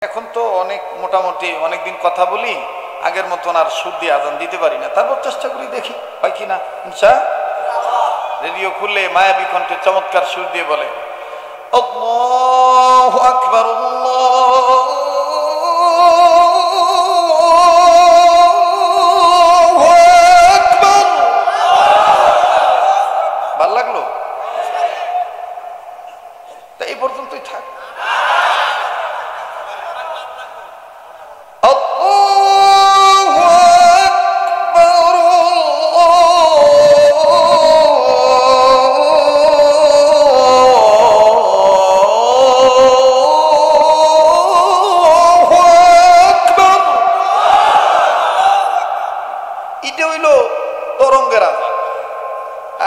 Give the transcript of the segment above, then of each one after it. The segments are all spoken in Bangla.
এখন তো অনেক মোটামুটি অনেকদিন কথা বলি, আগের মতন আর সুর দিয়ে আজান দিতে পারি না, তারপর চেষ্টা করি দেখি হয় কিনা। রেডিও খুললে মায়াবী কণ্ঠে চমৎকার সুর দিয়ে বলে আল্লাহু আকবার, ভাল লাগলো? তা এই পর্যন্তই থাক।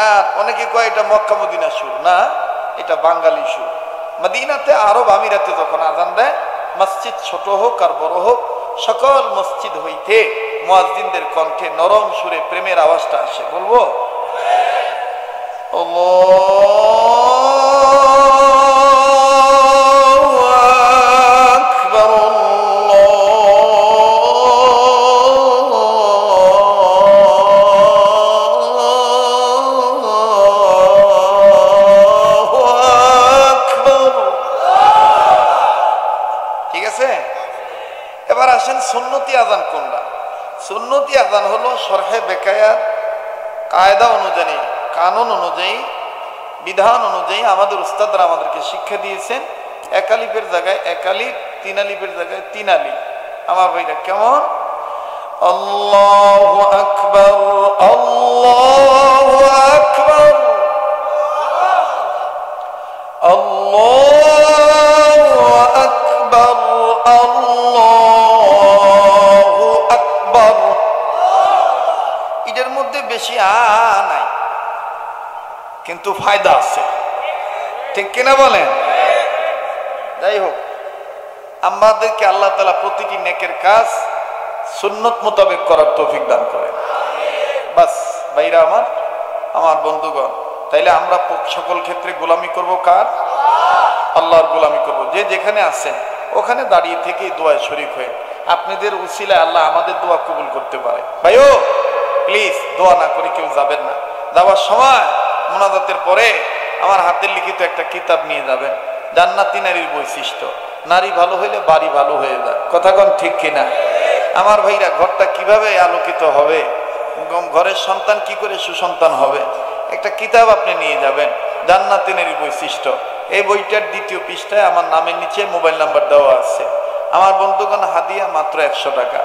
আর অনেকে কয় এটা মক্কা মদিনা সুর, না, এটা বাঙালি সুর। মদিনাতে আরব আমিরাতে যখন আজান দেয়, মসজিদ ছোট হোক আর বড় হোক, সকল মসজিদ হইতে মুয়াজ্জিনদের কণ্ঠে নরম সুরে প্রেমের আওয়াজটা আসে। বলবো এবার আসেন সুন্নতি আজান কোনটা? সুন্নতি আজান হলো শরহে বেকায়ার কায়দা অনুযায়ী, কানুন অনুযায়ী, বিধান অনুযায়ী আমাদের উস্তাদরা আমাদেরকে শিক্ষা দিয়েছেন। এক আলিফের জায়গায় এক আলিফ, তিন আলিফের জায়গায় তিন আলিফ। আমার ভাইরা কেমন? আল্লাহু আকবার, আল্লাহু আকবার, আল্লাহু আকবার, আল্লাহু আকবার। এটার মধ্যে বেশি নাই, কিন্তু ফায়দা আছে, ঠিক কিনা বলেন? যাই হোক, আমাদেরকে আল্লাহ তাআলা প্রতিটি নেকের কাজ সুন্নত মোতাবেক করার তৌফিক দান করেন। বাস ভাইরা আমার, আমার বন্ধুগণ, তাইলে আমরা সকল ক্ষেত্রে গোলামি করব কার? আল্লাহর গোলামি করব। যে যেখানে আছেন ওখানে দাঁড়িয়ে থেকে দোয়ায় শরীক হয়ে আপনাদের উসিলায় আল্লাহ আমাদের দোয়া কবুল করতে পারে। ভাইও প্লিজ দোয়া না করে কেউ যাবেন না। যাওয়ার সময় মুনাজাতের পরে আমার হাতের লিখিত একটা কিতাব নিয়ে যাবেন, জান্নাতি নারীর বৈশিষ্ট্য। নারী ভালো হইলে বাড়ি ভালো হয়ে যায়, কথা কোন ঠিক কিনা? আমার ভাইরা, ঘরটা কিভাবে আলোকিত হবে, ঘরের সন্তান কি করে সুসন্তান হবে, একটা কিতাব আপনি নিয়ে যাবেন, জান্নাতি নারীর বৈশিষ্ট্য। এই বইটার দ্বিতীয় পৃষ্ঠায় আমার নামের নিচে মোবাইল নাম্বার দেওয়া আছে। আমার বন্ধুগণ, হাদিয়া মাত্র 100 টাকা।